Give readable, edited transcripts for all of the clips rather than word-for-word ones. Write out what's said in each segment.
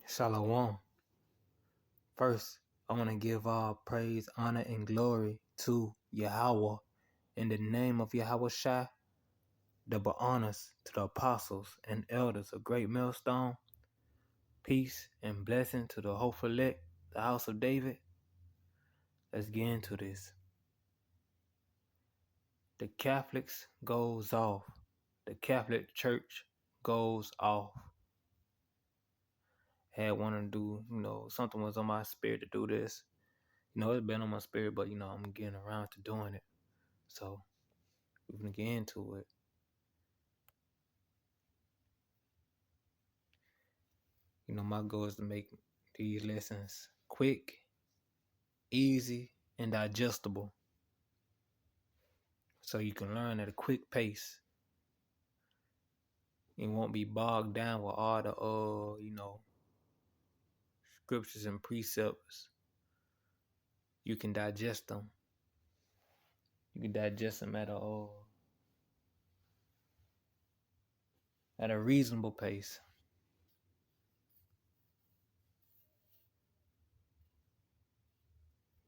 Shalom. First, I want to give all praise, honor, and glory to Yahweh. In the name of Yahweh Shai, double honors to the apostles and elders of Great Millstone. Peace and blessing to the hopeful elect, the house of David. Let's get into this. The Catholics goes off. The Catholic Church goes off. Had wanted to do, something was on my spirit to do this. It's been on my spirit, but I'm getting around to doing it. So we're gonna get into it. My goal is to make these lessons quick, easy, and digestible, so you can learn at a quick pace. You won't be bogged down with all the scriptures and precepts. You can digest them. You can digest them at a reasonable pace.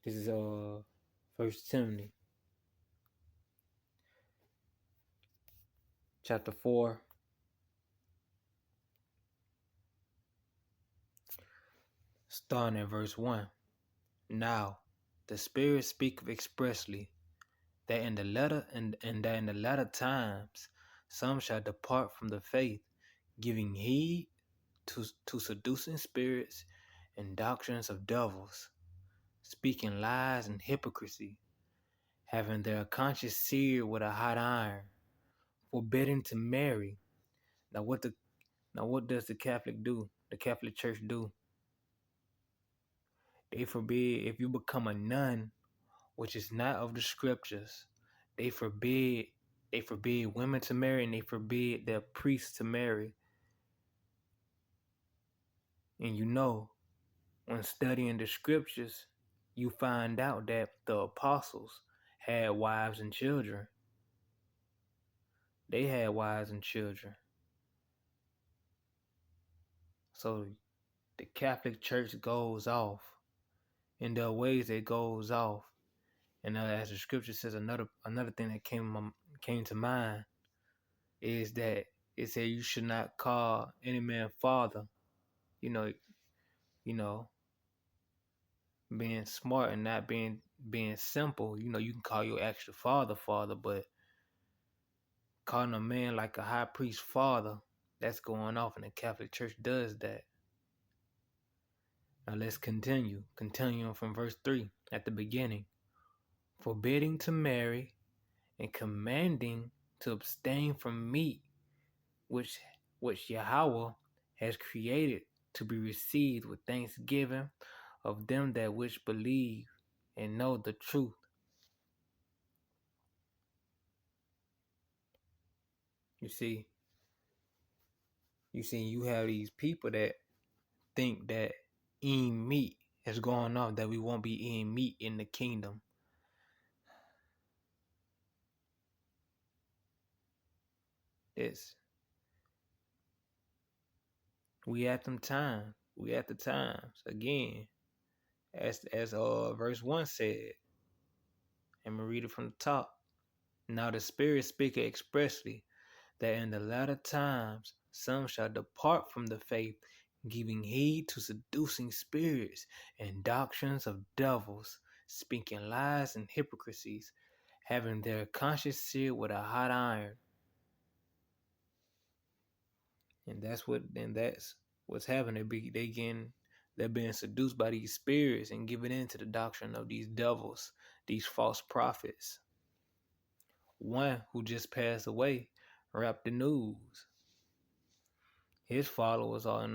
This is 1 Timothy chapter 4. Starting at verse 1. Now, the Spirit speaketh expressly that in the latter times some shall depart from the faith, giving heed to seducing spirits and doctrines of devils, speaking lies and hypocrisy, having their conscience seared with a hot iron, forbidding to marry. Now what does the Catholic do? The Catholic Church do? They forbid, if you become a nun, which is not of the scriptures, they forbid women to marry, and they forbid their priests to marry. And when studying the scriptures, you find out that the apostles had wives and children. They had wives and children. So the Catholic Church goes off. In the ways it goes off. And as the scripture says, another thing that came to mind is that it said you should not call any man father. Being smart and not being simple. You can call your actual father, but calling a man like a high priest father, that's going off, and the Catholic Church does that. Now let's continue. Continuing from verse 3 at the beginning. Forbidding to marry and commanding to abstain from meat which Yahweh has created to be received with thanksgiving of them that which believe and know the truth. You see, you have these people that think that eating meat is going off, that we won't be eating meat in the kingdom. We at the times again, as verse 1 said. I'm gonna read it from the top. Now the Spirit speaketh expressly that in the latter times some shall depart from the faith, giving heed to seducing spirits and doctrines of devils, speaking lies and hypocrisies, having their conscience seared with a hot iron. And that's what's happening. They're being seduced by these spirits and giving in to the doctrine of these devils, these false prophets. One who just passed away rapped the news. His followers are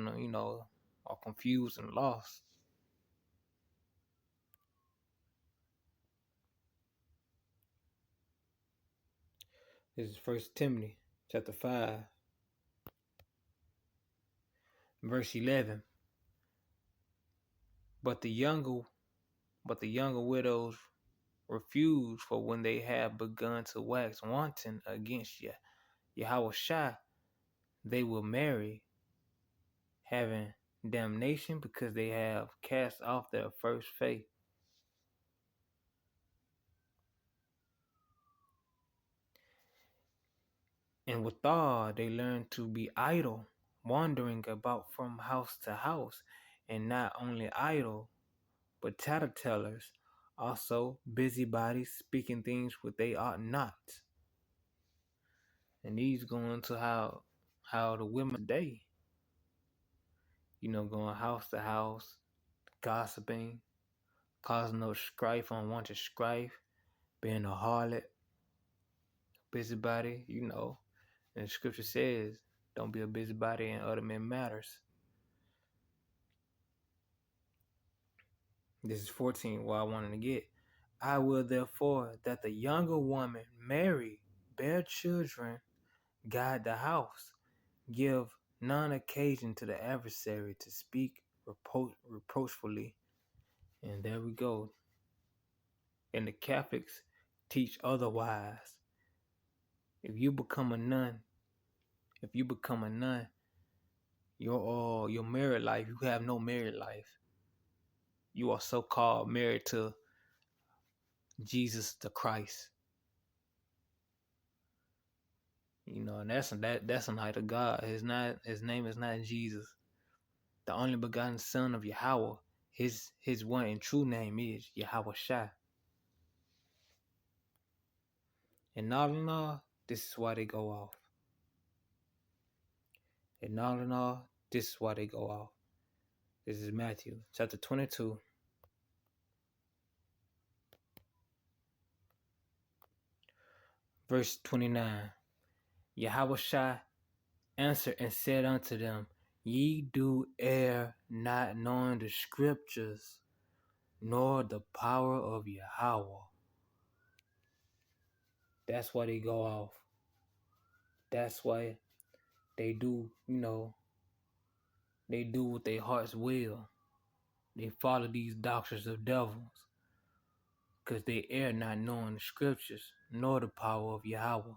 confused and lost. This is 1 Timothy chapter 5, verse 11. But the younger widows refuse, for when they have begun to wax wanton against Yahweh Shai, they will marry, having damnation because they have cast off their first faith. And withal, they learn to be idle, wandering about from house to house, and not only idle, but tattletellers, also busybodies, speaking things which they ought not. And these go into how the women today, going house to house, gossiping, causing no strife, unwanted strife, being a harlot, busybody, And the scripture says, don't be a busybody in other men's matters. This is 14, what I wanted to get. I will therefore that the younger woman marry, bear children, guide the house, give none occasion to the adversary to speak reproachfully. And there we go. And the Catholics teach otherwise. If you become a nun, your married life, you have no married life. You are so-called married to Jesus the Christ. And that's an idol of God. His name is not Jesus. The only begotten Son of Yahweh. His one and true name is Yahweh Shai. And all in all, this is why they go off. And all in all, this is why they go off. This is Matthew chapter 22. Verse 29. Yahweh Shai answered and said unto them, Ye do err, not knowing the scriptures, nor the power of Yahweh. That's why they go off. That's why they do, they do what their hearts will. They follow these doctrines of devils because they err not knowing the scriptures, nor the power of Yahweh.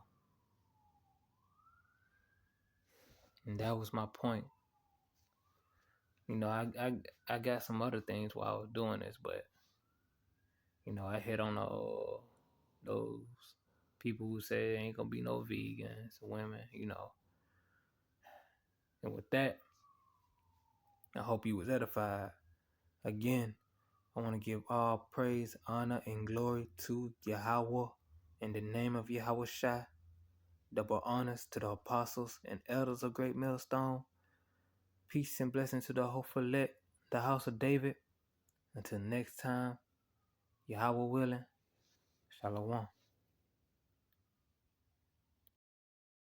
And that was my point. I got some other things while I was doing this, but I hit on those people who say there ain't gonna be no vegans, women, And with that, I hope you was edified. Again, I want to give all praise, honor, and glory to Yahweh in the name of Yahweh Shai. Double honors to the apostles and elders of Great Millstone. Peace and blessing to the hopeful elect, the house of David. Until next time, Yahweh willing, Shalom.